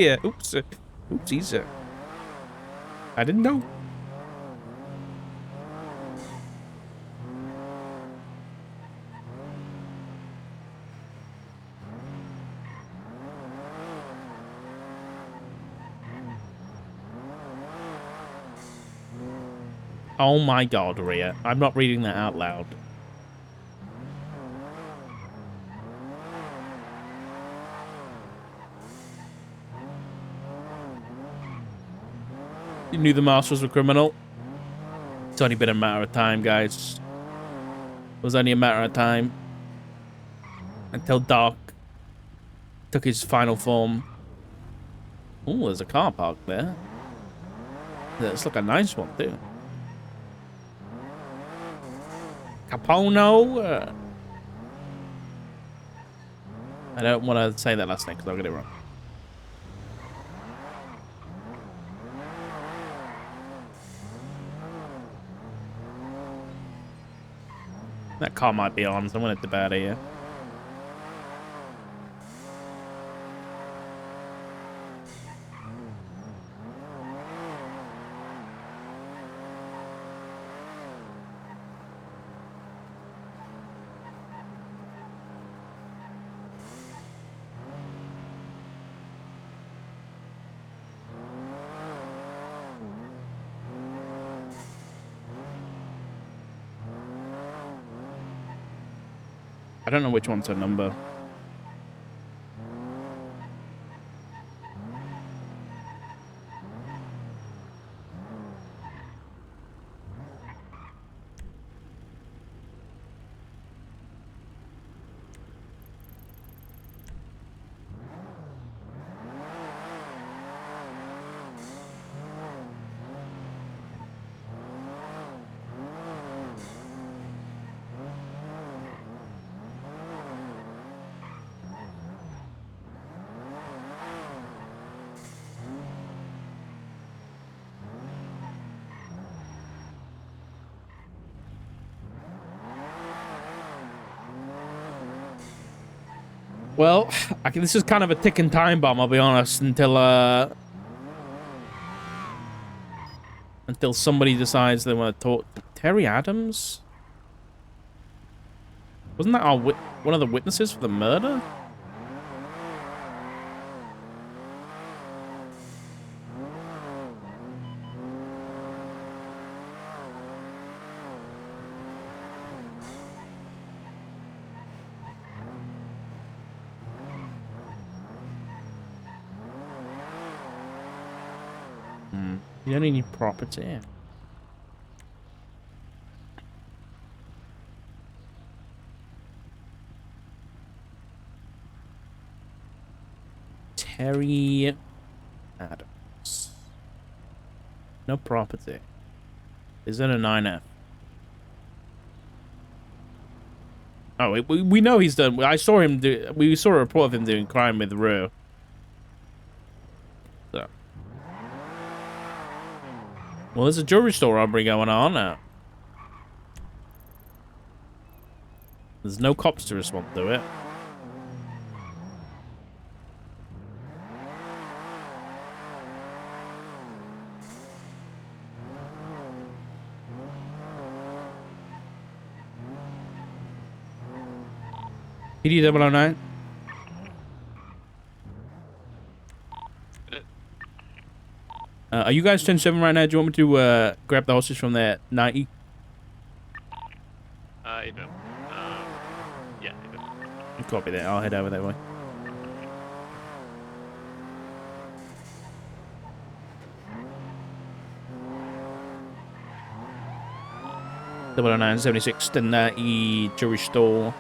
Yeah, oops. Oopsies. I didn't know. Oh my god, Rhea. I'm not reading that out loud. You knew the Masters were criminal. It's only been a matter of time, guys. It was only a matter of time. Until Dark took his final form. Oh, there's a car park there. Looks like a nice one, too. Capono? I don't want to say that last name because I'll get it wrong. That car might be on, so I'm going to dip out of here. I don't know which one's her number. Well, this is kind of a ticking time bomb, I'll be honest, until somebody decides they want to talk to Terry Adams? Wasn't that one of the witnesses for the murder? You don't need property. Terry Adams. No property. Is that a 9F? Oh, we know he's done. I saw him do. We saw a report of him doing crime with Rue. So. Well, there's a jewelry store robbery going on now. There's no cops to respond to it. PD 009. Are you guys 10-7 right now? Do you want me to grab the hostage from that 90? Even. Yeah, even. Copy that. I'll head over that way. Double 0976 to 90 jewelry store.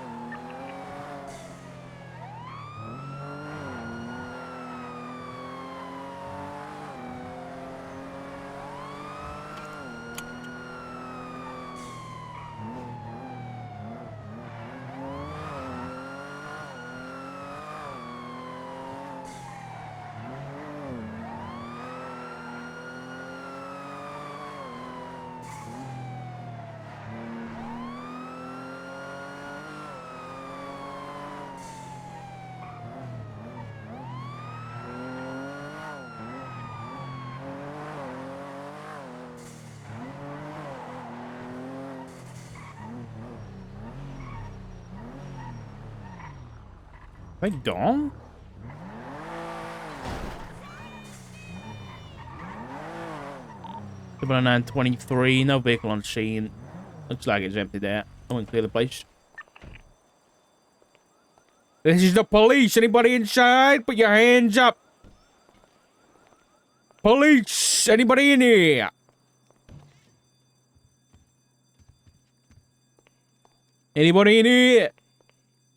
They gone? Double 923, no vehicle on scene. Looks like it's empty there. I won't clear the place. This is the police. Anybody inside? Put your hands up. Police! Anybody in here? Anybody in here?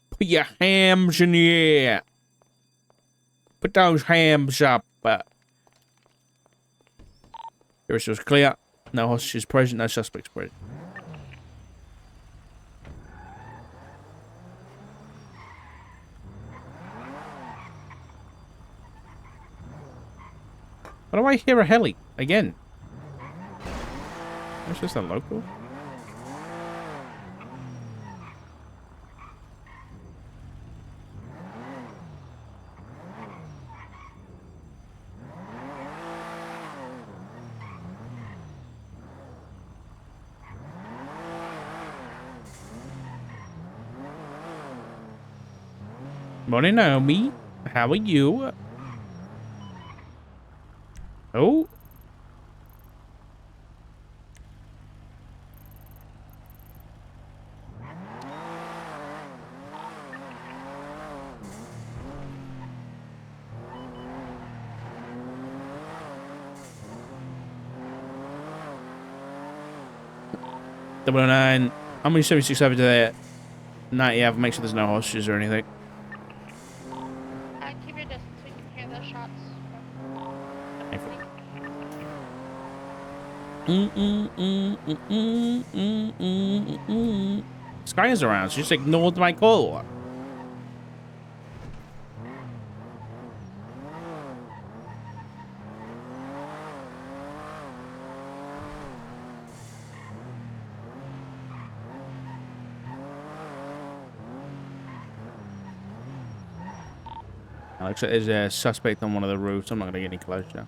Put your hams in the air. Put those hams up. This was clear. No hostages present, no suspects present. Why do I hear a heli? Again. It's just a local. Morning, Naomi. How are you? Oh. Double 09. How many 76 over there? 90 have. Make sure there's no hostages or anything. Keep your distance. We can hear those shots. Sky is around. She just ignored my call. Looks like there's a suspect on one of the roofs. I'm not going to get any closer.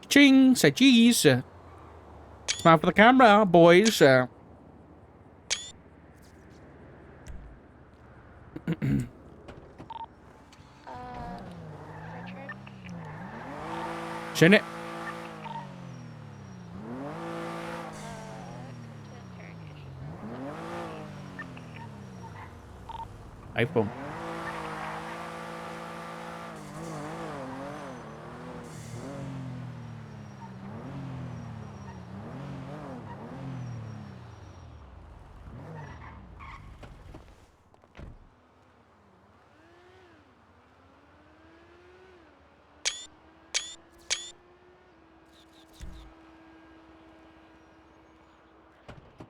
Ching! Say cheese! Smile for the camera, boys! Richard? Shouldn't it? iPhone.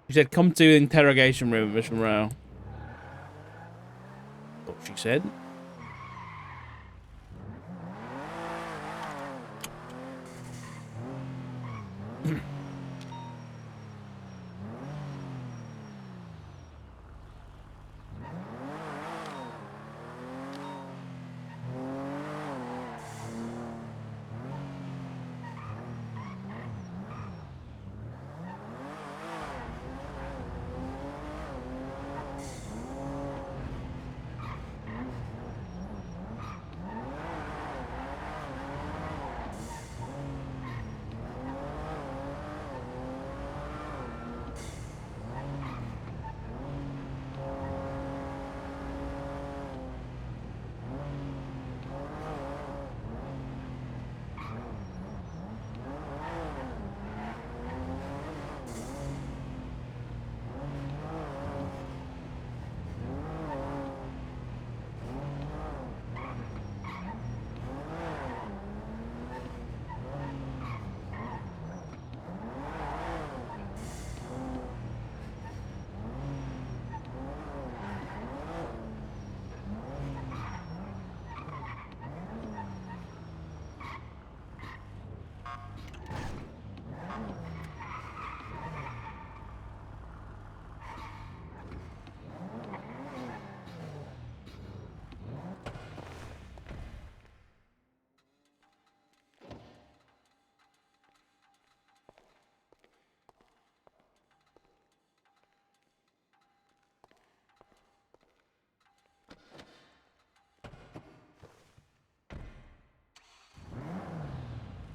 She said, come to the interrogation room, Miss Monroe. What she said.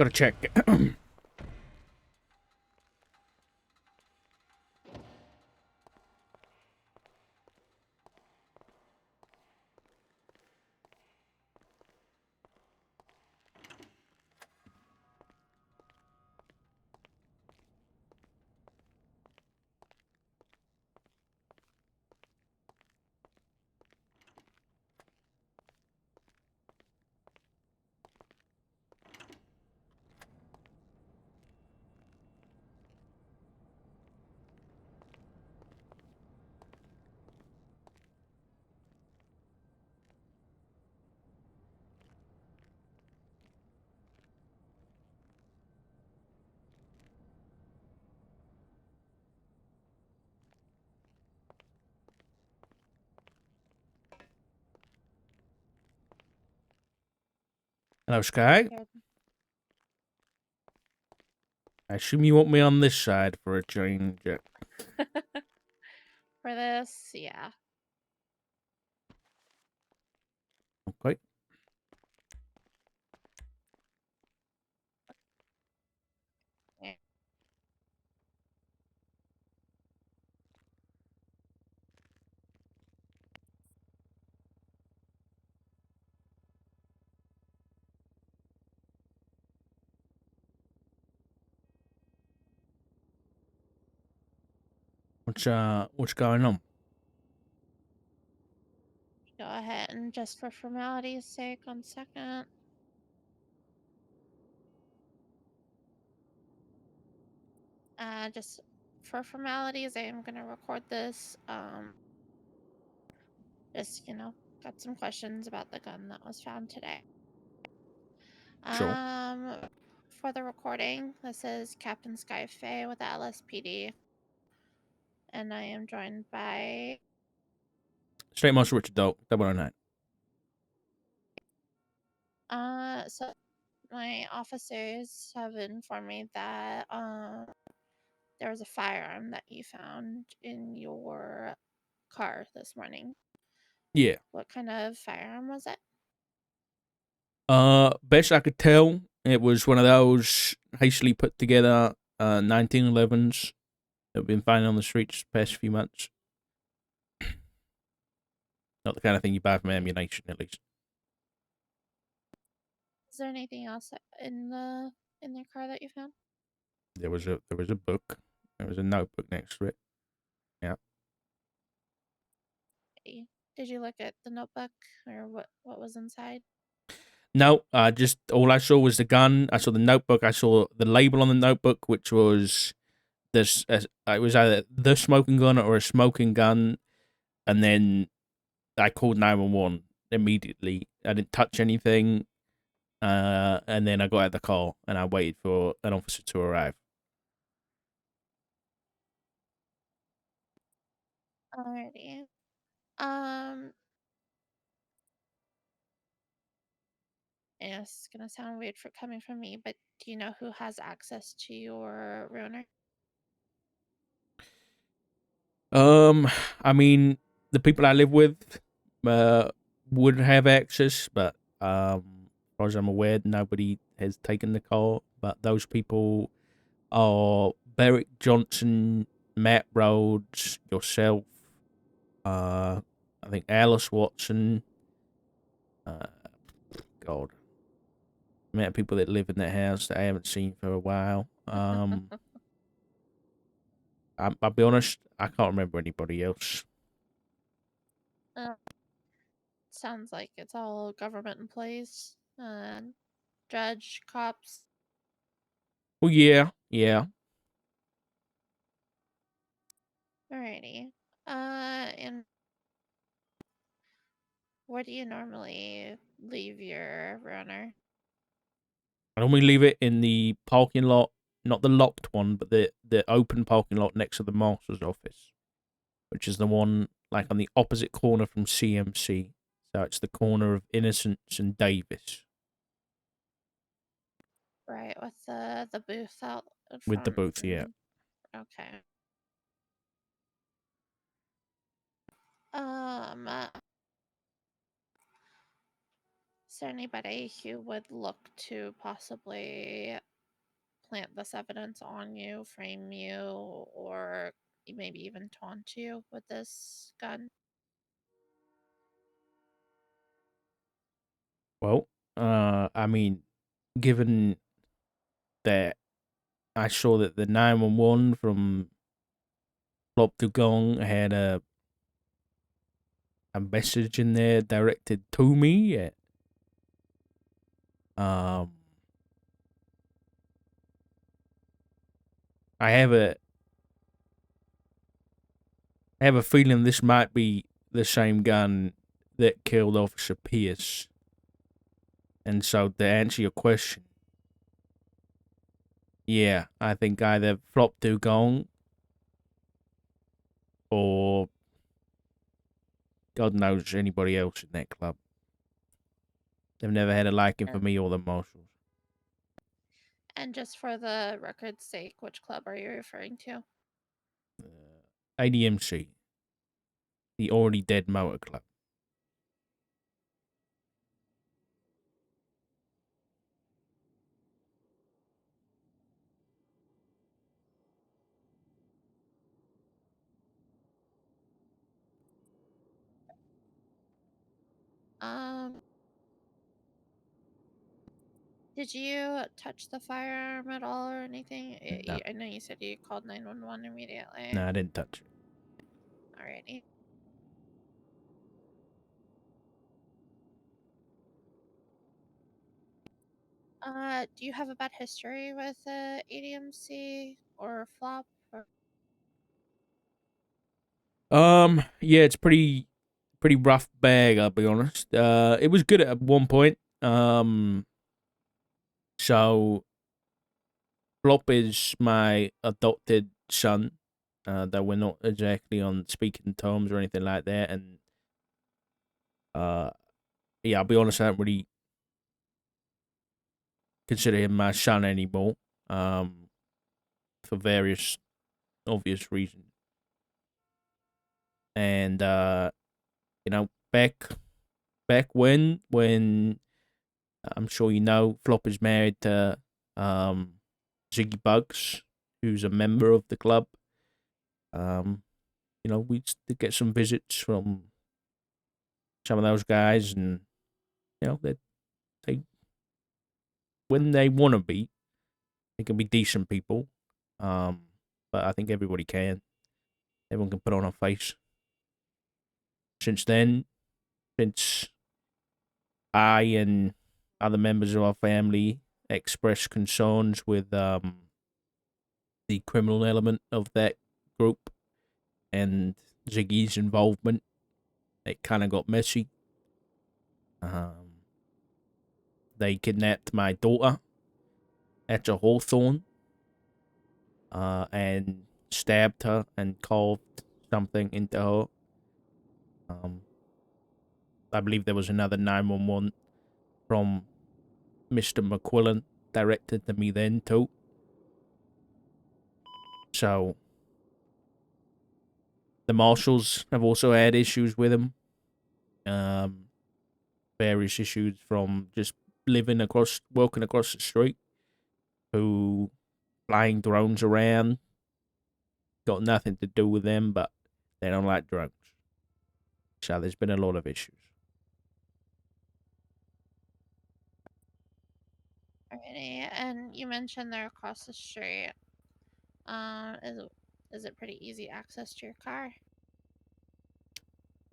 Gotta check. Hello, Sky. Here. I assume you want me on this side for a change. For this, yeah. Okay. Yeah. What's going on? Go ahead and just for formality's sake, 1 second. Just for formalities, I am gonna record this. Just got some questions about the gun that was found today. Sure. For the recording, this is Captain Sky Faye with the LSPD, and I am joined by State Marshal Richard Dolt, 009. so my officers have informed me that there was a firearm that you found in your car this morning. Yeah. What kind of firearm was it? Best I could tell, it was one of those hastily put together 1911s that have been found on the streets the past few months. Not the kind of thing you buy from ammunition, at least. Is there anything else in the car that you found? There was a book. There was a notebook next to it. Yeah. Did you look at the notebook or what was inside? No, just all I saw was the gun. I saw the notebook. I saw the label on the notebook, which was this. It was either the smoking gun or a smoking gun, and then I called 911 immediately. I didn't touch anything, and then I got out of the car and I waited for an officer to arrive. Alrighty. And it's gonna sound weird for coming from me, but do you know who has access to your ruiner? I mean, the people I live with, would have access, but as far as I'm aware, nobody has taken the car. But those people are Beric Johnson, Matt Rhodes, yourself, I think Alice Watson, God, the amount of people that live in that house that I haven't seen for a while. I'll be honest, I can't remember anybody else. Uh, Sounds like it's all government employees, judge, cops. Well, yeah. Alrighty. And where do you normally leave your runner? I normally leave it in the parking lot, not the locked one, but the open parking lot next to the master's office, which is the one like on the opposite corner from CMC. So it's the corner of Innocence and Davis Right, with the booth out in with the front. booth. Yeah. Okay. Um. there anybody who would look to possibly plant this evidence on you, frame you, or maybe even taunt you with this gun? Well, I mean, given that I saw that the 911 from Plop to Gong had a message in there directed to me. Um, I have a feeling this might be the same gun that killed Officer Pierce. And so to answer your question, yeah, I think either Flop to Gong or God knows anybody else in that club. They've never had a liking for me or the marshals. And just for the record's sake, which club are you referring to? ADMC, the already dead motor club. Um, did you touch the firearm at all or anything? No, I know you said you called 911 immediately. no, I didn't touch it. Alrighty. Do you have a bad history with ADMC or flop? Or... Yeah, it's pretty rough bag, I'll be honest. It was good at one point. So Flop is my adopted son. That we're not exactly on speaking terms or anything like that, and yeah, I'll be honest, I don't really consider him my son anymore. For various obvious reasons. And you know, back when I'm sure you know, Flop is married to Ziggy Bugs, who's a member of the club. You know, we used to get some visits from some of those guys, and you know, they when they want to be, they can be decent people. But I think everybody can. Everyone can put on a face. Since then, since I and other members of our family expressed concerns with the criminal element of that group and Ziggy's involvement, it kind of got messy. They kidnapped my daughter at a Hawthorne and stabbed her and carved something into her. I believe there was another 911 from Mr. McQuillan directed to me then too. So the marshals have also had issues with him. Various issues from just walking across the street, who flying drones around. Got nothing to do with them, but they don't like drones. So there's been a lot of issues. Alrighty. And you mentioned they're across the street. Is it pretty easy access to your car?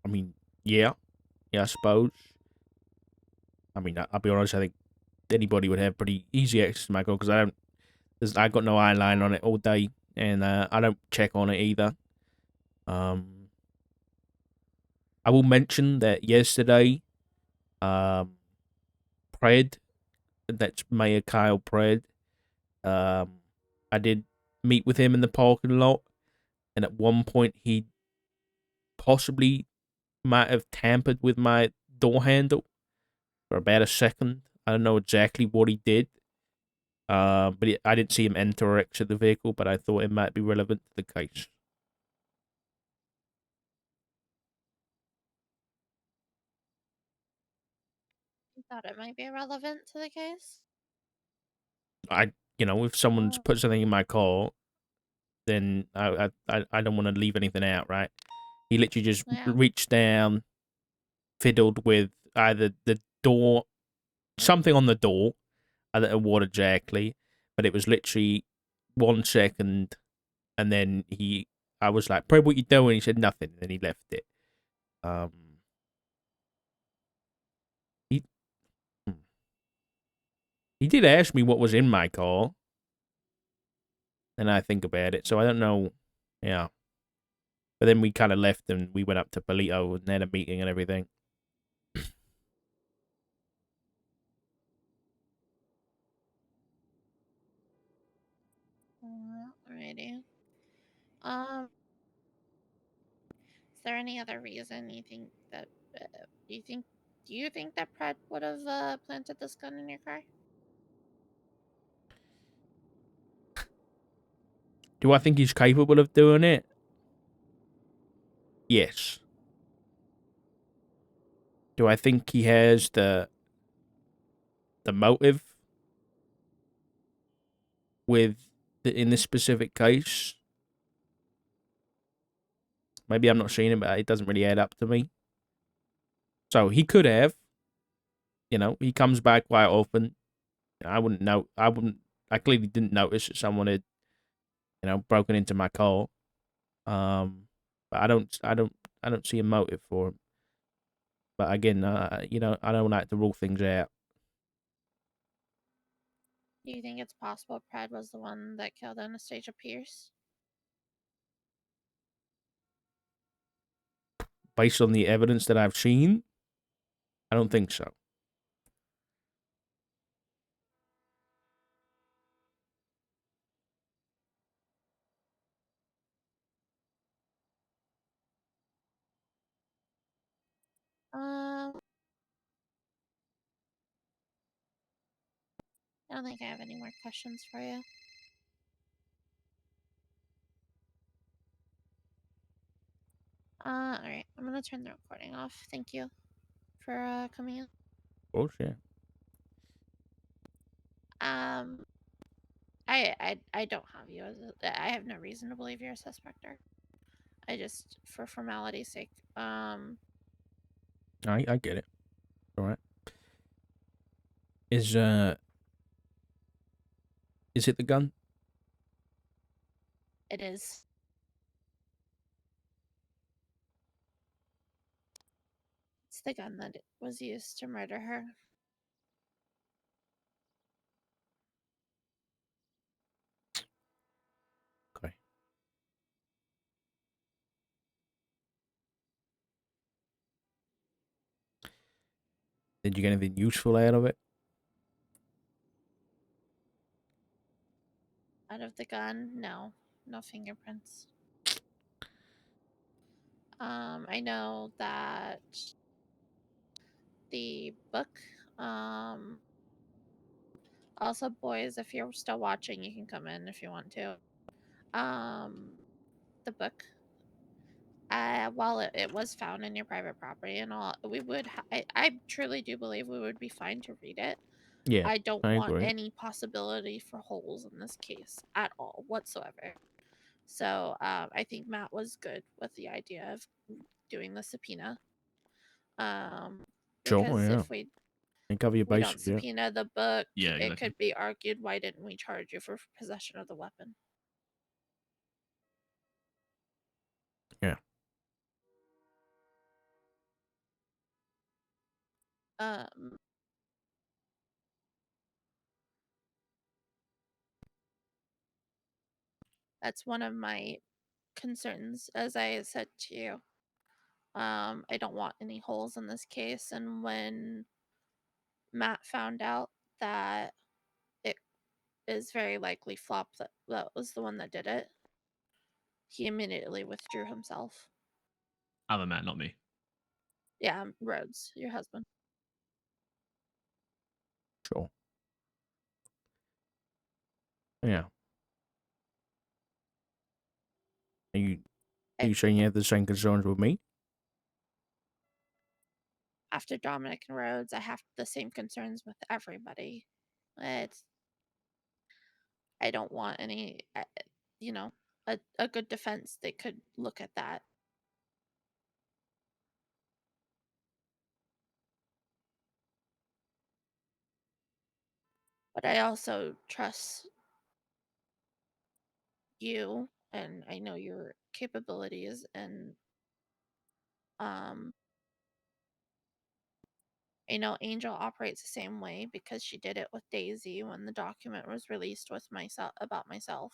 I mean, yeah, I suppose. I mean, I'll be honest. I think anybody would have pretty easy access to my car because I got no eye line on it all day, and I don't check on it either. I will mention that yesterday, Pred, that's Mayor Kyle Pred, I did meet with him in the parking lot, and at one point he possibly might have tampered with my door handle for about a second. I don't know exactly what he did. But I didn't see him enter or exit the vehicle, but I thought it might be relevant to the case. thought it might be relevant to the case. If someone's Oh, put something in my car, then I don't want to leave anything out, right? He literally just yeah. reached down, fiddled with either the door, something on the door, either a water exactly, but it was literally 1 second, and then I was like, "Bro, what you doing?" He said nothing, and then he left it. Um, he hmm. he did ask me what was in my car, and I think about it, so I don't know. Yeah, but then we kind of left, and we went up to Polito and had a meeting and everything. Alrighty. Is there any other reason you think that do you think that Pratt would have planted this gun in your car? Do I think he's capable of doing it? Yes. Do I think he has the motive in this specific case? Maybe I'm not seeing it, but it doesn't really add up to me. So he could have. He comes back quite often. I wouldn't know. I wouldn't. I clearly didn't notice that someone had, broken into my car. But I don't see a motive for him. But again, I don't like to rule things out. Do you think it's possible Pratt was the one that killed Anastasia Pierce? Based on the evidence that I've seen, I don't think so. Um, I don't think I have any more questions for you. Alright. I'm gonna turn the recording off. Thank you for coming in. Oh shit. I don't have you I have no reason to believe you're a suspector. I just, for formality's sake, I get it. All right. Is it the gun? it is. It's the gun that was used to murder her. Okay. Did you get anything useful out of it? Out of the gun, no. No fingerprints. I know that the book, also, boys, if you're still watching, you can come in if you want to. The book, while it was found in your private property and all, we would, I truly do believe we would be fine to read it. Yeah, I don't I want agree. any possibility for holes in this case at all whatsoever. So I think Matt was good with the idea of doing the subpoena. Sure, Because yeah. if And cover your we don't bases, yeah. subpoena the book, Yeah, it exactly. could be argued, why didn't we charge you for possession of the weapon? Yeah. Um, that's one of my concerns, as I said to you. I don't want any holes in this case, and when Matt found out that it is very likely Flop that was the one that did it, he immediately withdrew himself. Other Matt, not me. Yeah, Rhodes, your husband. Sure. Yeah. Are you I, saying you have the same concerns with me? after Dominic and Rhodes, I have the same concerns with everybody. I don't want any, you know, a good defense. They could look at that. But I also trust you, and I know your capabilities, and um I know Angel operates the same way because she did it with Daisy when the document was released with myself about myself,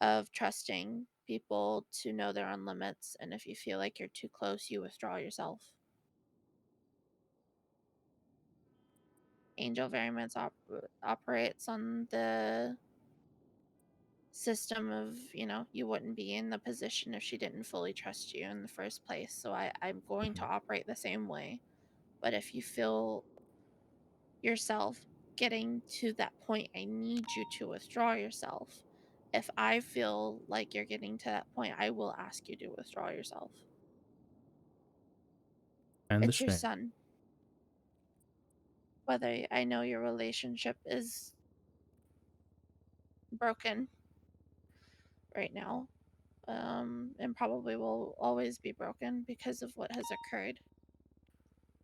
of trusting people to know their own limits, and if you feel like you're too close, you withdraw yourself. Angel very much operates on the system of, you wouldn't be in the position if she didn't fully trust you in the first place. So I'm going to operate the same way. But if you feel yourself getting to that point, I need you to withdraw yourself. If I feel like you're getting to that point, I will ask you to withdraw yourself. I It's your understand. son. Whether I know your relationship is broken right now, and probably will always be broken because of what has occurred.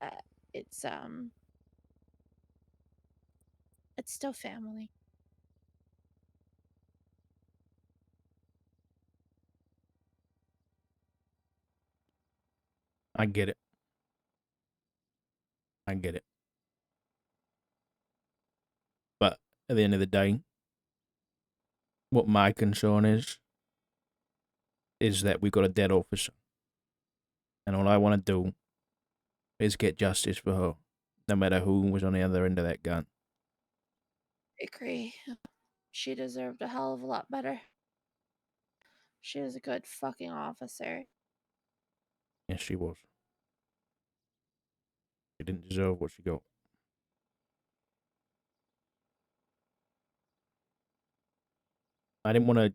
Uh, it's it's still family. I get it. I get it. But at the end of the day, what my concern is that we got a dead officer. And all I want to do is get justice for her, no matter who was on the other end of that gun. I agree. She deserved a hell of a lot better. She was a good fucking officer. Yes, she was. She didn't deserve what she got. I didn't want to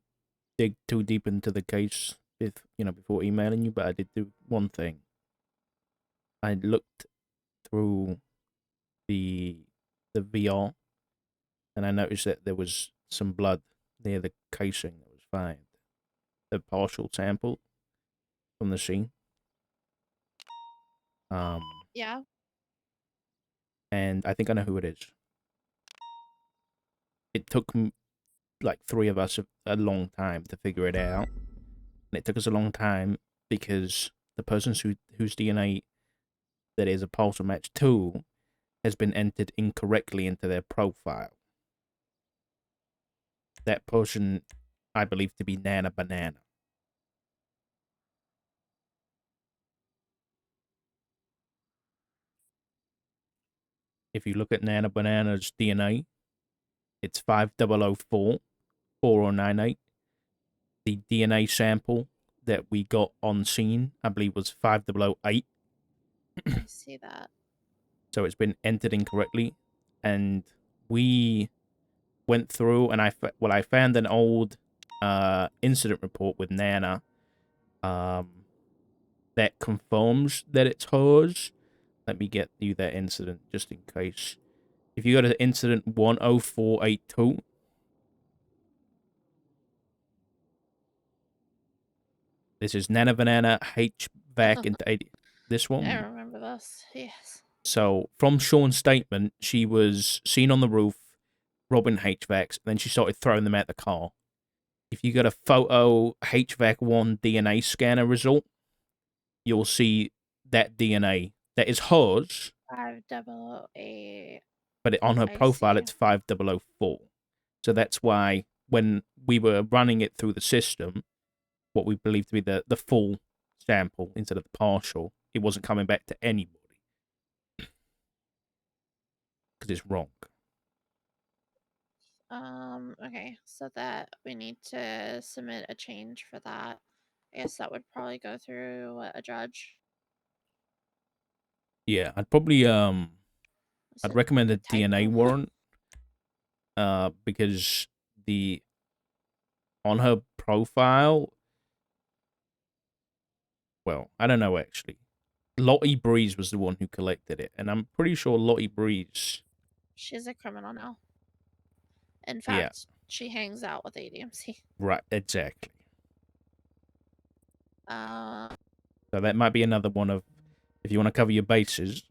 dig too deep into the case, before emailing you, but I did do one thing. I looked through the VR, and I noticed that there was some blood near the casing that was found. The partial sample from the scene. Yeah. And I think I know who it is. It took like three of us a long time to figure it out, and it took us a long time because the person whose DNA that is a partial match to has been entered incorrectly into their profile. That person, I believe to be Nana Banana. If you look at Nana Banana's DNA, it's 5004 4098. The DNA sample that we got on scene, I believe, was 5008. I see that. So it's been entered incorrectly, and we went through and I found an old incident report with Nana that confirms that it's hers. Let me get you that incident just in case. If you go to incident 10482, this is Nana Banana HVAC into 80. This I one. remember this. Yes. So from Sean's statement, she was seen on the roof robbing HVACs, and then she started throwing them at the car. If you get a photo HVAC1 DNA scanner result, you'll see that DNA that is hers, 5008. but on her I profile see. it's 5004. So that's why when we were running it through the system, what we believe to be the full sample instead of the partial, it wasn't coming back to anybody because it's wrong. Okay, so that we need to submit a change for that. I guess that would probably go through a judge. Yeah, I'd probably I'd recommend a DNA typo? warrant because the on her profile, well, I don't know actually. Lottie Breeze was the one who collected it, and I'm pretty sure Lottie Breeze. She's a criminal now. In Yeah. fact, she hangs out with ADMC. Right, exactly. Uh, So that might be another one of, if you want to cover your bases,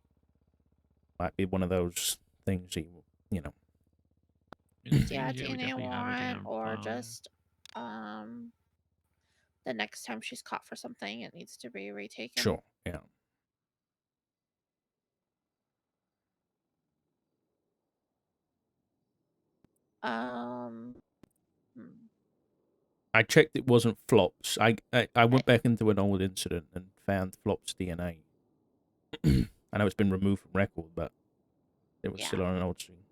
might be one of those things you know. yeah, we DNA definitely have a warrant, DNA or file, yeah. just the next time she's caught for something, it needs to be retaken. Sure, yeah. Hmm. I checked it wasn't Flops. I went back into an old incident and found Flops DNA. I know it's been removed from record, but it was still Yeah. on an old scene.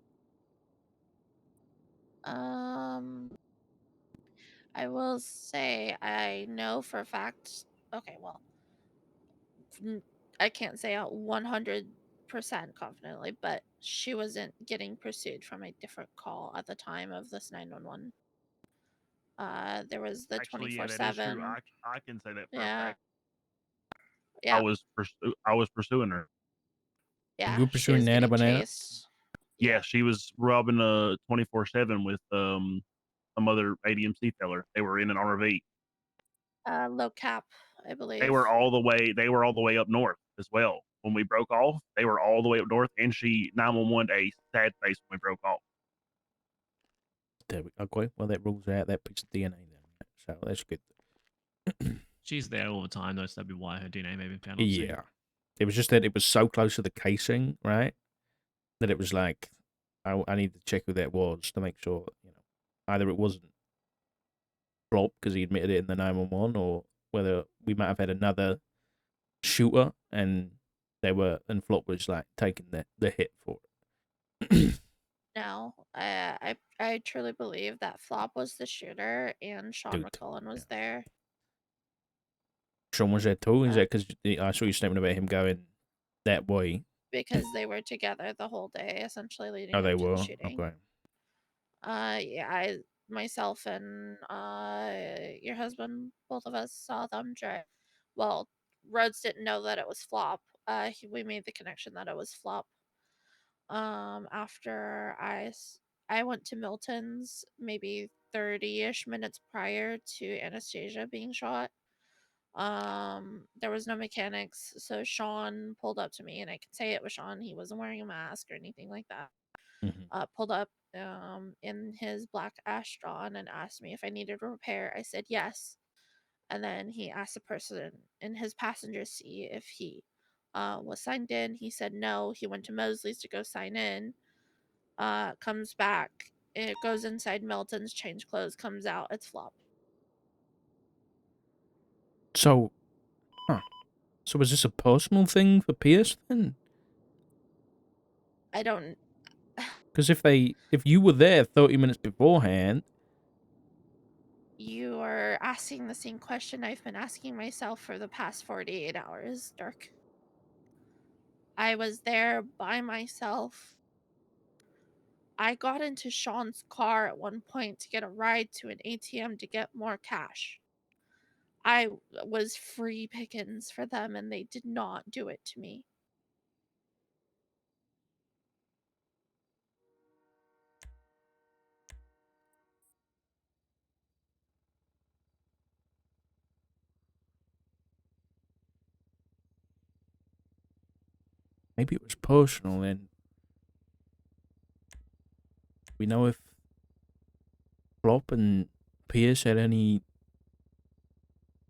I will say I know for a fact. Okay, well, I can't say 100% confidently, but she wasn't getting pursued from a different call at the time of this 911. There was the Actually, yeah, that is true. 24/7. I can say that for a Yeah. fact. Yeah. I was pursuing her. Yeah. You were She pursuing was Nana getting Banana? chased. Yeah, she was robbing 24/7 with some other ADMC feller. They were in an RV. Low cap, I believe. They were all the way up north as well. When we broke off, they were all the way up north, and she 911 a sad face when we broke off. There we okay. Well, that rules out that piece of DNA then. So that's good. She's there all the time, though, so that'd be why her DNA may have been found on scene. Yeah. It was just that it was so close to the casing, right? That it was like, I need to check who that was to make sure, either it wasn't Flop because he admitted it in the 911, or whether we might have had another shooter and Flop was like taking the hit for it. No, I truly believe that Flop was the shooter and Sean Dude, McCullen was there. Sean was there too? Is that because I saw your statement about him going that way? Because they were together the whole day, essentially leading Oh, up they to the were? shooting. Okay. Yeah, myself and your husband, both of us saw them drive. Well, Rhodes didn't know that it was Flop. We made the connection that it was Flop. After I went to Milton's maybe 30-ish minutes prior to Anastasia being shot. There was no mechanics, so Sean pulled up to me, and I can say it was Sean. He wasn't wearing a mask or anything like that. Pulled up in his black Astron and asked me if I needed a repair. I said yes. And then he asked the person in his passenger seat if he was signed in. He said no. He went to Mosley's to go sign in. Comes back. It goes inside Milton's, change clothes, comes out. It's Flop. So, so was this a personal thing for Pierce then? I don't. Because if you were there 30 minutes beforehand, You are asking the same question I've been asking myself for the past 48 hours, Dirk. I was there by myself. I got into Sean's car at one point to get a ride to an ATM to get more cash. I was free pickings for them, and they did not do it to me. maybe it was personal. And we know if Flop and Pierce had any,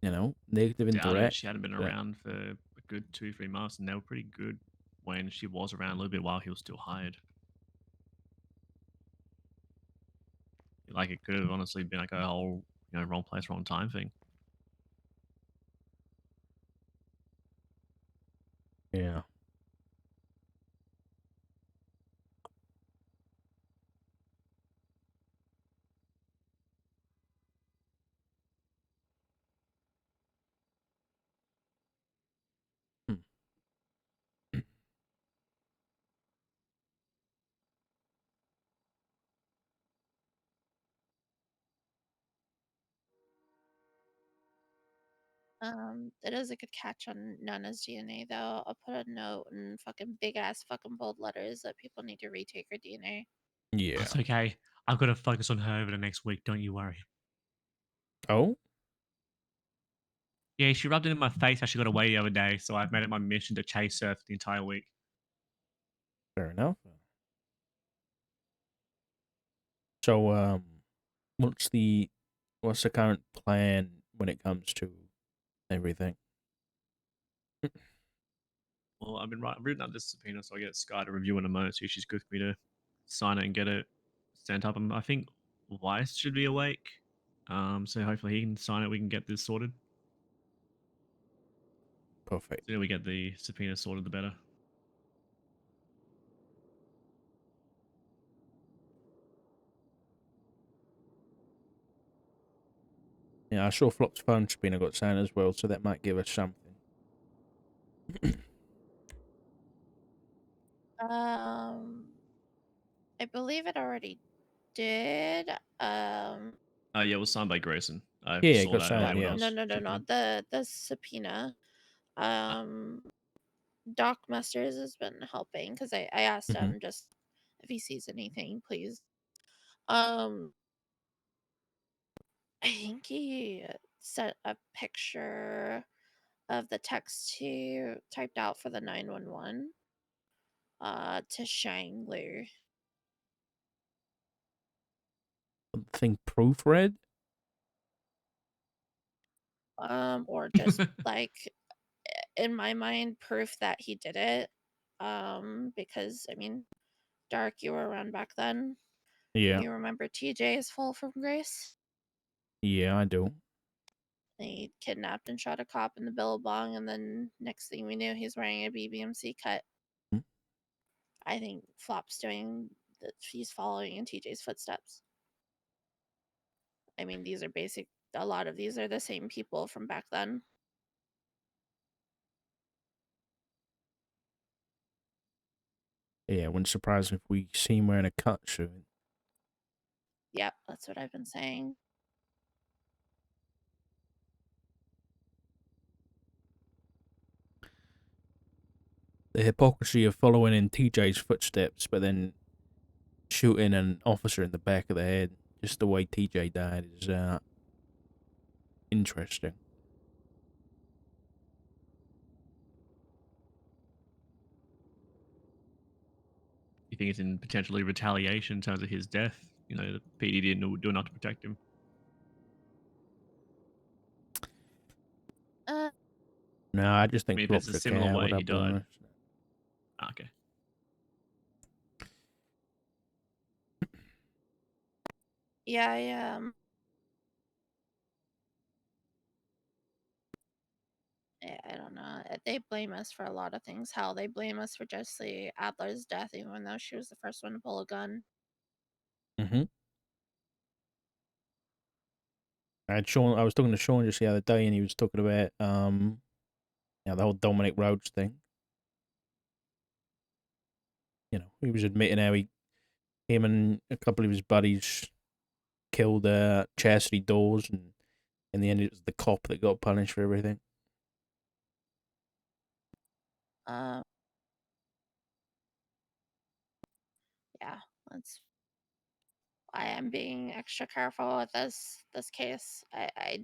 negative Doubt it. interaction. She hadn't been around for a good 2-3 months, and they were pretty good when she was around a little bit while he was still hired. Like, it could have honestly been like a whole, wrong place, wrong time thing. Yeah. Hmm. It is a good catch on Nana's DNA though. I'll put a note in fucking big ass fucking bold letters that people need to retake her DNA. Yeah. It's okay. I've got to focus on her over the next week. Don't you worry. Oh? Yeah, she rubbed it in my face how she got away the other day, so I've made it my mission to chase her for the entire week. Fair enough. So, what's the current plan when it comes to everything? Well, I've been written up this subpoena, so I get Sky to review in a moment. So she's good for me to sign it and get it sent up. I think Weiss should be awake. So hopefully he can sign it. We can get this sorted. Perfect. The sooner we get the subpoena sorted, the better. Yeah, I saw Flop's phone subpoena got signed as well, so that might give us something. I believe it already did. Yeah, it was signed by Grayson. I Yeah, it saw got that signed, earlier when yeah. I was No. checking in. The subpoena. Doc Musters has been helping because I asked Mhm. him just if he sees anything, please. I think he sent a picture of the text he typed out for the 911 to Shangler. Something proofread? Or just like in my mind, proof that he did it. Because I mean, Dark, you were around back then. Yeah. You remember TJ's fall from grace? Yeah, I do. He kidnapped and shot a cop in the Billabong, and then next thing we knew, he's wearing a BBMC cut. Hmm. I think Flop's doing that. He's following in TJ's footsteps. I mean, these are basic. A lot of these are the same people from back then. Yeah, it wouldn't surprise me if we see him wearing a cut soon. Yep, that's what I've been saying. The hypocrisy of following in TJ's footsteps, but then shooting an officer in the back of the head, just the way TJ died, is interesting. You think it's in potentially retaliation in terms of his death? You know, the PD didn't do enough to protect him. Uh, No, I just I think mean, if it's Flop's a a similar coward, way I'll he be died. honest. Okay. yeah, I don't know. They blame us for a lot of things. Hell, they blame us for Jessie Adler's death, even though she was the first one to pull a gun. Mm-hmm. I was talking to Sean just the other day, and he was talking about the whole Dominic Rhodes thing. You know, he was admitting how him and a couple of his buddies killed Chastity Dawes, and in the end, it was the cop that got punished for everything. Yeah, that's why I'm being extra careful with this case. I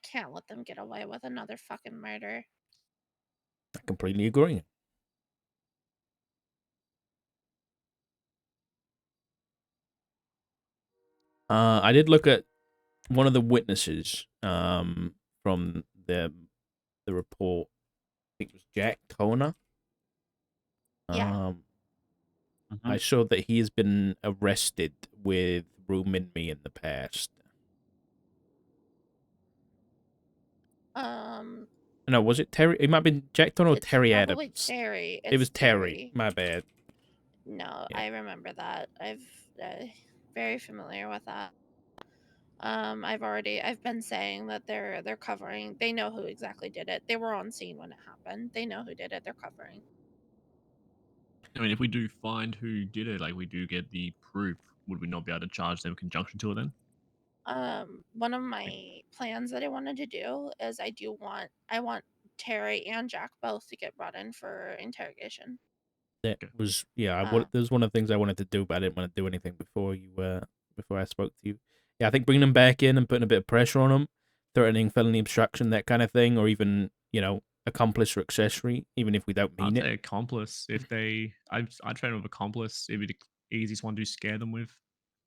can't let them get away with another fucking murder. I completely agree. I did look at one of the witnesses from the report. I think it was Jack Toner. Yeah. I saw that he has been arrested with rooming me in the past. No, was it Terry? It might have been Jack Toner or It's Terry probably Adams. Terry. It was Terry. My bad. No, Yeah. I remember that. I've very familiar with that. I've been saying that they're covering. They know who exactly did it. They were on scene when it happened. They know who did it. They're covering. I mean, if we do find who did it, like we do get the proof, would we not be able to charge them in conjunction to it then? One of my plans that I wanted to do is I want Terry and Jack both to get brought in for interrogation. That Okay. was yeah. Uh, That was one of the things I wanted to do, but I didn't want to do anything before I spoke to you. Yeah, I think bringing them back in and putting a bit of pressure on them, threatening felony obstruction, that kind of thing, or even accomplice or accessory, even if we don't mean I'd it. say accomplice. If I'd train with accomplice. It'd be the easiest one to scare them with.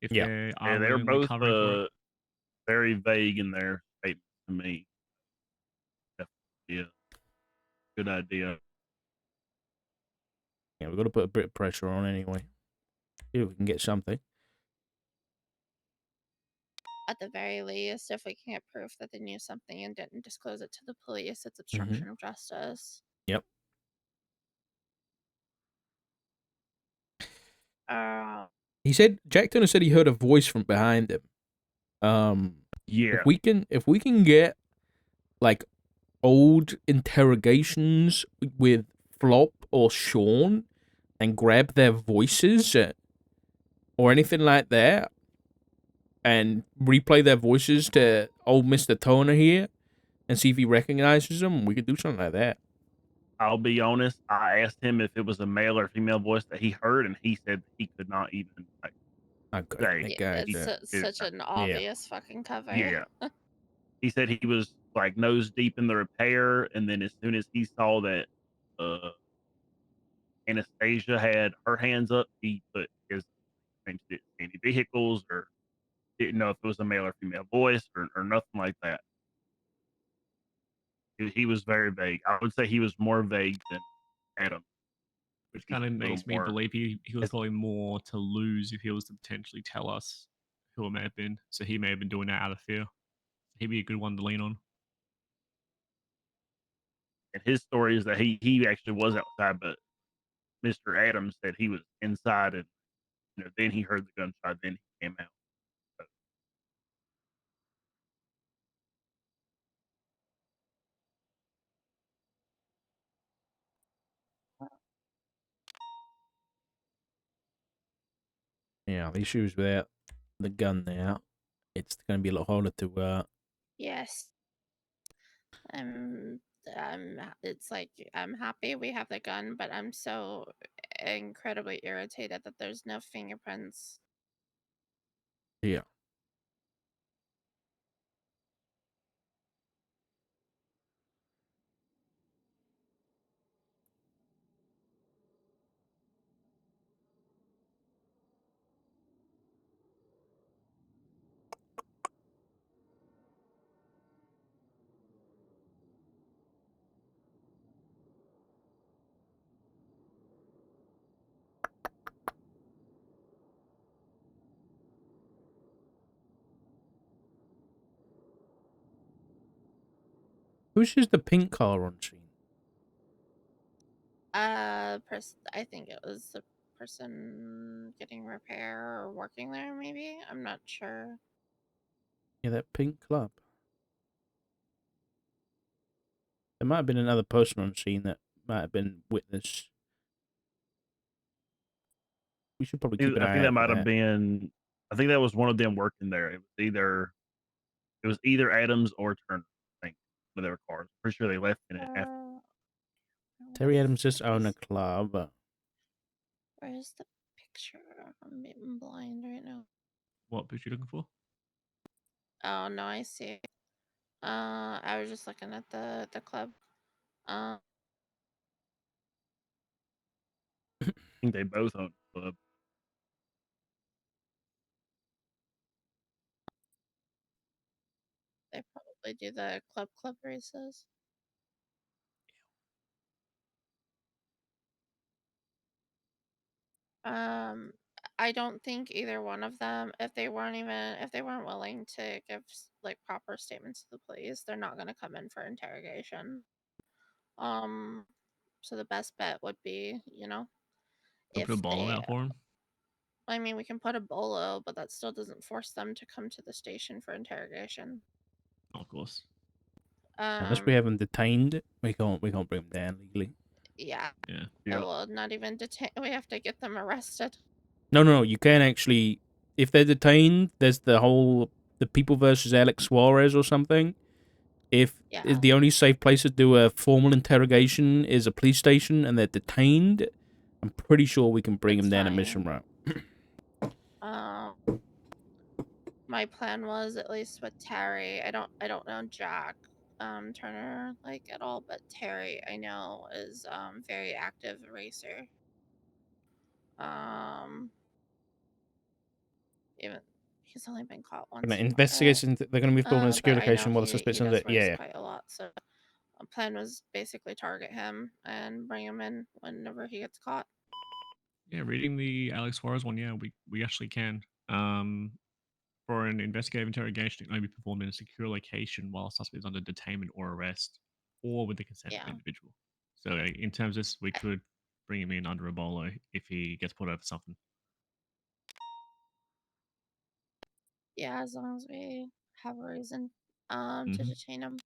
If Yeah. they Yeah, are they're willingly both covering for it. very vague in their statements to me. Definitely a good idea. Yeah, we've got to put a bit of pressure on anyway. See if we can get something. at the very least, if we can get proof that they knew something and didn't disclose it to the police, it's Mm-hmm. obstruction of justice. Yep. Jack Turner said he heard a voice from behind him. Yeah. If we can get like old interrogations with Flop or Sean and grab their voices or anything like that and replay their voices to old Mr. Turner here and see if he recognizes them, we could do something like that. I'll be honest. I asked him if it was a male or female voice that he heard, and he said he could not even say. That Yeah, guy, it's such an obvious fucking cover. Yeah. He said he was like nose deep in the repair, and then as soon as he saw that Anastasia had her hands up, he put his didn't see any vehicles or didn't know if it was a male or female voice or nothing like that. He was very vague. I would say he was more vague than Adam. Which He's kind of a little makes me more- believe he was it's- probably more to lose if he was to potentially tell us who it may have been. So he may have been doing that out of fear. He'd be a good one to lean on. And his story is that he actually was outside, but Mr. Adams said he was inside, and then he heard the gunshot, then he came out. So, Yeah, the issues without the gun now, it's going to be a lot harder to. Yes. It's like I'm happy we have the gun, but I'm so incredibly irritated that there's no fingerprints. Yeah. Who's just the pink car on scene? I think it was the person getting repair or working there. Maybe I'm not sure. Yeah, that pink club. There might have been another person on scene that might have been witness. We should probably keep an I eye think out that for might have that. been. I think that was one of them working there. It was either Adams or Turner. I think with their cars. Pretty sure they left in it after. Terry Adams just owned a club. Where's the picture? I'm being blind right now. What picture you looking for? Oh no, I see. I was just looking at the club. I think they both own the club. They probably do the club races. I don't think either one of them, if they weren't willing to give like proper statements to the police, they're not going to come in for interrogation. So the best bet would be, We'll if put a bolo they, out for him. I mean, we can put a bolo, but that still doesn't force them to come to the station for interrogation. Oh, of course. Unless we have them detained, we can't bring them down legally. Yeah. Yeah. Well, not even detain. We have to get them arrested. No. You can actually, if they're detained, there's the whole the People versus Alex Suarez or something, if Yeah. the only safe place to do a formal interrogation is a police station and they're detained, I'm pretty sure we can bring them That's down a fine. mission route. My plan was, at least with Terry, I don't know Jack Turner like at all, but Terry I know is very active racer. Even he's only been caught once. And the but, investigation, they're going to be filming a but security I know location while the he suspicion does of race yeah. quite a lot. So a plan was basically target him and bring him in whenever he gets caught. Yeah, reading the Alex Suarez one, yeah, we actually can. For an investigative interrogation, it can only be performed in a secure location while a suspect is under detainment or arrest, or with the consent of Yeah. the individual. So, in terms of this, we could bring him in under a bolo if he gets pulled over for something. Yeah, as long as we have a reason to Mhm. detain him.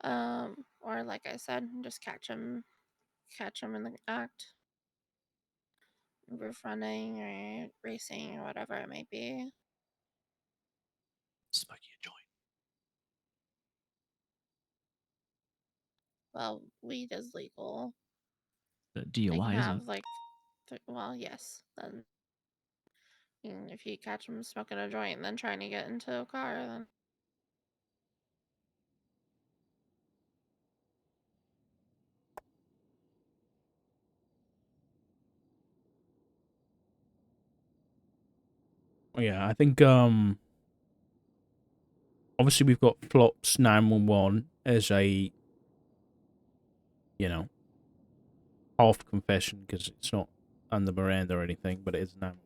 Or like I said, just catch him in the act. Roof running or racing or whatever it may be. Smoking a joint. Well, weed is legal. The They can DUI have isn't. like, well, yes. Then if you catch him smoking a joint and then trying to get into a car, then Yeah, I think obviously we've got Flops 911 as a, you know, half confession because it's not under Miranda or anything, but it is 911.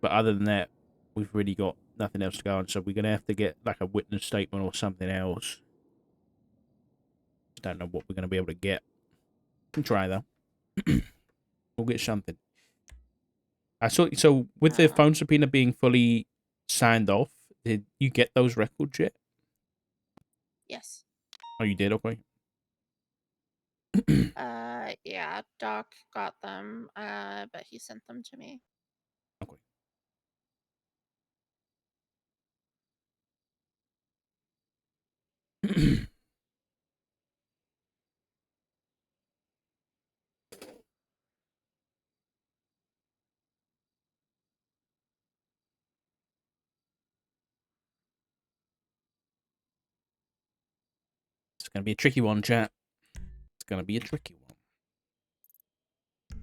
But other than that, we've really got nothing else to go on, so we're gonna have to get like a witness statement or something else. Don't know what we're gonna be able to get. Can try though. We'll get something. I saw. So with the phone subpoena being fully signed off, did you get those records yet? yes. Oh, you did. Okay. Yeah, Doc got them, but he sent them to me. Okay. It's gonna be a tricky one, chat. It's gonna be a tricky one. Let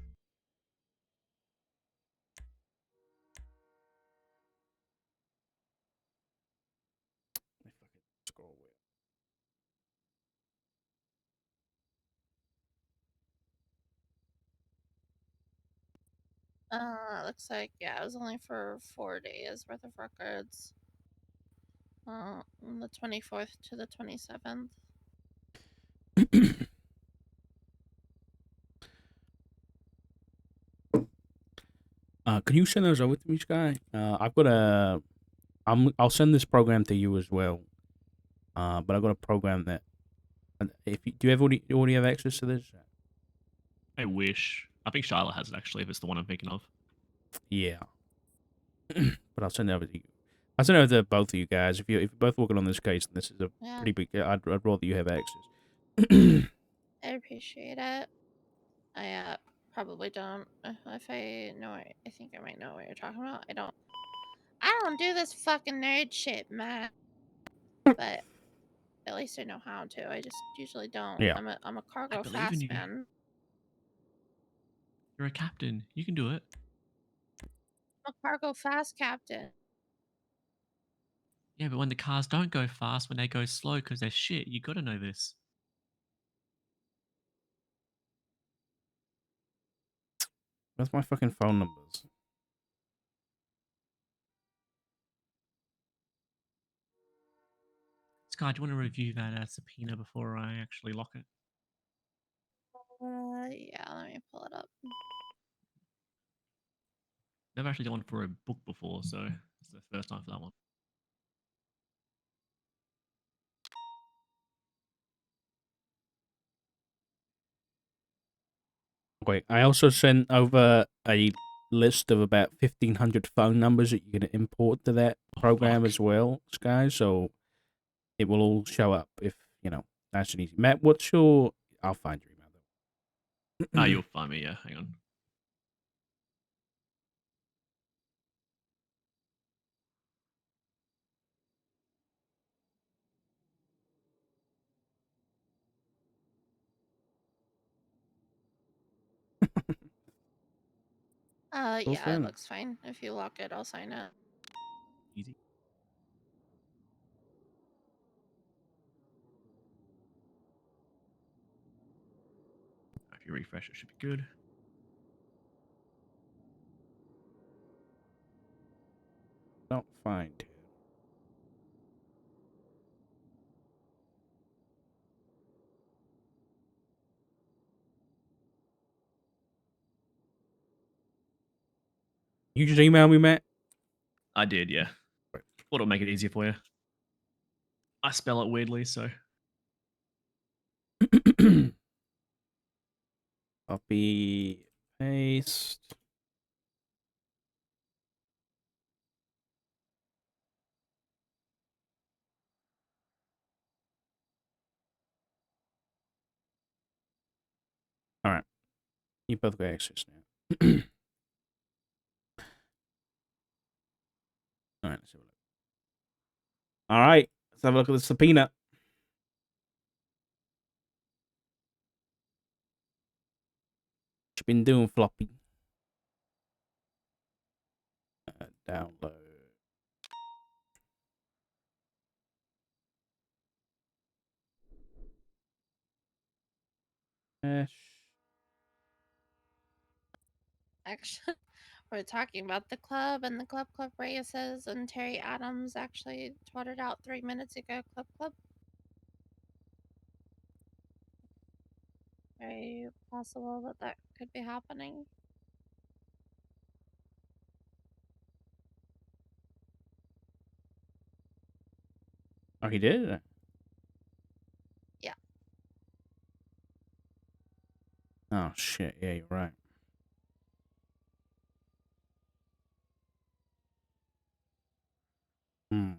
me fucking scroll away. Looks like, yeah, it was only for 4 days worth of records. On the 24th to the 27th. Can you send those over to me, Sky? I've got a. I'll send this program to you as well. But I've got a program that. If you, do you have already have access to this? I wish. I think Charlotte has it actually, if it's the one I'm thinking of. Yeah. But I'll send it over to you. I'll send it over to both of you guys. If you're both working on this case, and this is a pretty big. I'd rather you have access. I appreciate it. I probably don't. If I know, I think I might know what you're talking about. I don't do this fucking nerd shit, man. But at least I know how to. I just usually don't. Yeah. I'm a cargo I believe in fast you. man. You're a captain. You can do it. I'm a cargo fast captain. Yeah, but when the cars don't go fast, when they go slow because they're shit, you got to know this. Where's my fucking phone numbers? Sky, do you want to review that subpoena before I actually lock it? Yeah, let me pull it up. Never actually done one for a book before, so it's the first time for that one. Wait, I also sent over a list of about 1,500 phone numbers that you're going to import to that program fuck. as well, guys. So it will all show up if, nice and easy. Matt, what's your... I'll find your email, though. Ah, you'll find me. Yeah, hang on. Cool Yeah, it thing. looks fine. If you lock it, I'll sign it. Easy. If you refresh, it should be good. Don't find it. You just email me, Matt? I did, yeah. Right. Thought it'll make it easier for you. I spell it weirdly, so Copy, paste. All right. You both got access now. All right, let's have a look. All right, let's have a look at the subpoena. What you been doing, Floppy? Download. Hash. Actually, we're talking about the club and the club races, and Terry Adams actually tweeted out 3 minutes ago. Club. Very possible that that could be happening. Oh, he did? Yeah. Oh, shit. Yeah, you're right. Hmm.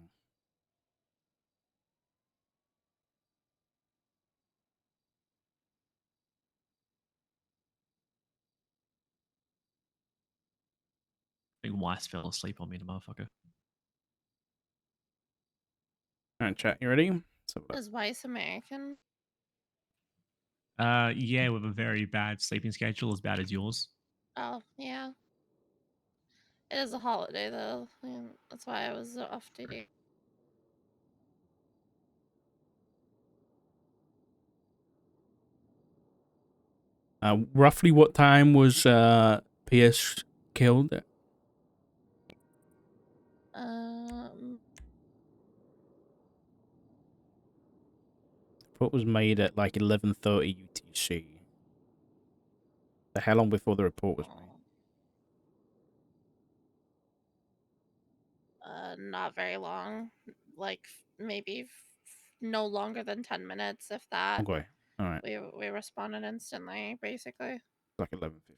I think Weiss fell asleep on me, the motherfucker. All right, chat. You ready? Let's have a look. Is Weiss American? Yeah, with a very bad sleeping schedule, as bad as yours. Oh, yeah. It is a holiday, though. And that's why I was off duty. Roughly what time was PS killed? Report was made at like 11:30 UTC. So how long before the report was made? Not very long. Like maybe no longer than 10 minutes, if that. Okay. All right. We responded instantly, basically. Like 11:50.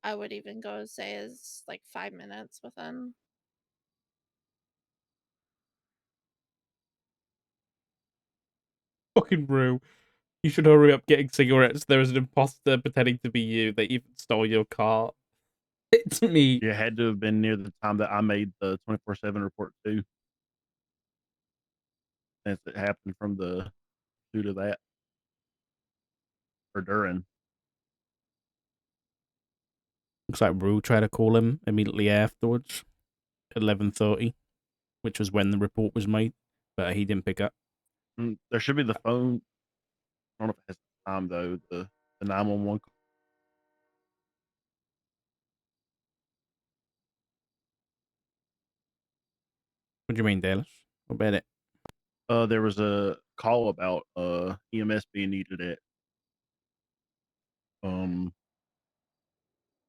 I would even go say is like 5 minutes within. Fucking Rue. You should hurry up getting cigarettes. There is an imposter pretending to be you. They even stole your car. It's me. You had to have been near the time that I made the 24/7 report too, since it happened from the due to that or during. Looks like Rue tried to call him immediately afterwards, 11:30, which was when the report was made, but he didn't pick up. There should be the phone. I don't know if it has time though. The 911. What do you mean, Dallas? What about it? There was a call about EMS being needed at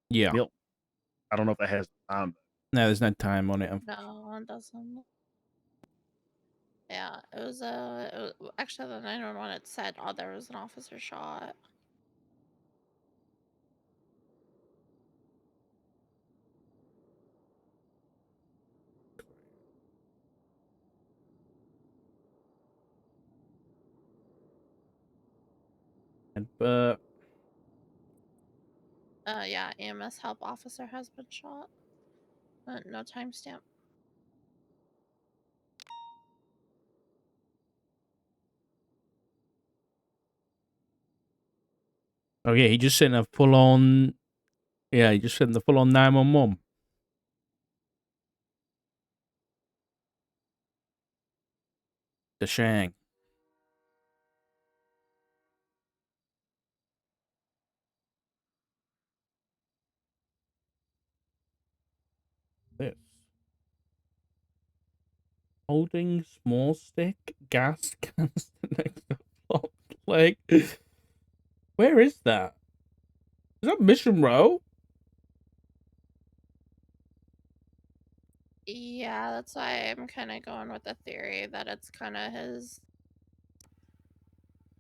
Yeah. Milton. I don't know if that has time. No, there's no time on it. No, it doesn't. Yeah, it was actually the 911. It said, "Oh, there was an officer shot." bad, but Yeah, EMS help officer has been shot. No timestamp. oh yeah, he just sent a full on. Yeah, he just sent the full on 911. The Shang. This. Holding small stick gas canister next to flop leg. Where is that? Is that Mission Row? Yeah, that's why I'm kind of going with the theory that it's kind of his,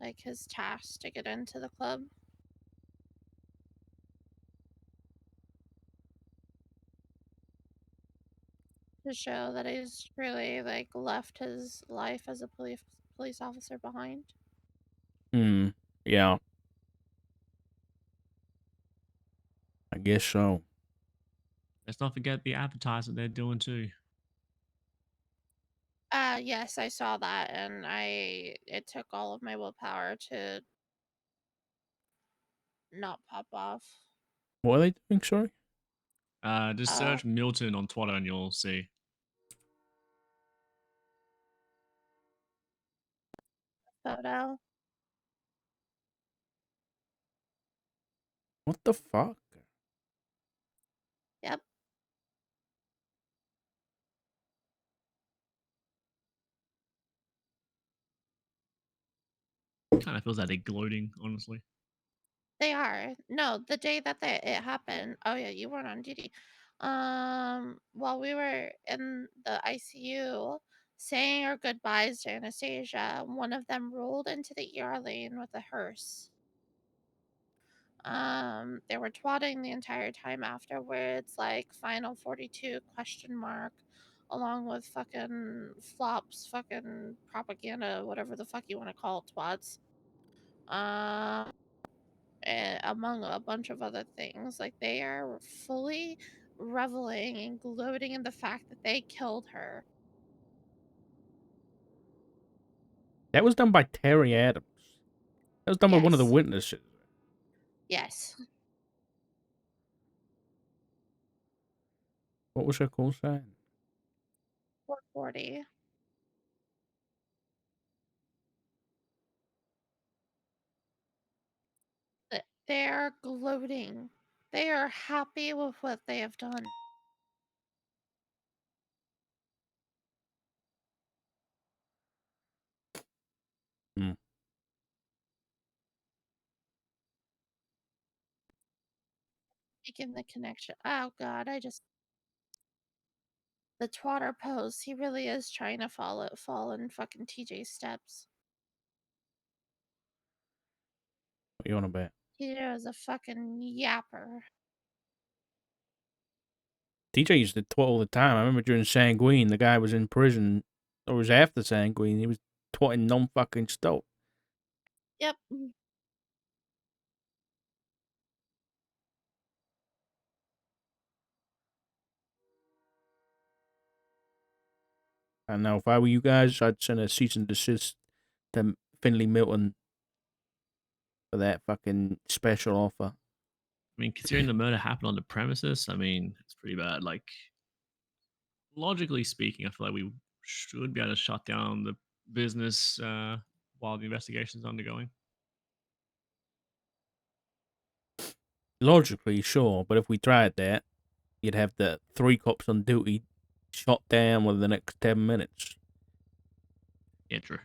like, his task to get into the club. To show that he's really, like, left his life as a police officer behind. Yeah. I guess so. Let's not forget the advertisement they're doing too. Yes, I saw that, and it took all of my willpower to not pop off. What are they doing, sorry? Just Uh, search Milton on Twitter and you'll see. photo. What the fuck? Yep. Kind of feels like they're gloating, honestly. They are. No, the day that it happened. Oh yeah, you weren't on duty. While we were in the ICU saying our goodbyes to Anastasia, one of them rolled into the ER lane with a hearse. They were twatting the entire time afterwards, like final 42 question mark, along with fucking flops, fucking propaganda, whatever the fuck you want to call it, twats. Among a bunch of other things. Like, they are fully reveling and gloating in the fact that they killed her. That was done by Terry Adams. That was done by one of the Yes. witnesses. Yes. What was her call sign? 440. They're gloating. They are happy with what they have done. Hmm. Making the connection. Oh god, the twatter pose. He really is trying to fall in fucking TJ's steps. What you on about? TJ is a fucking yapper. TJ used to twat all the time. I remember during Sanguine, the guy was in prison, or was after Sanguine. He was twatting non-fucking stop. Yep. I know if I were you guys, I'd send a cease and desist to Finley Milton for that fucking special offer. I mean, considering the murder happened on the premises, I mean, it's pretty bad. Like, logically speaking, I feel like we should be able to shut down the business while the investigation is undergoing. Logically, sure, but if we tried that, you'd have the 3 cops on duty shot down within the next 10 minutes. Yeah, true.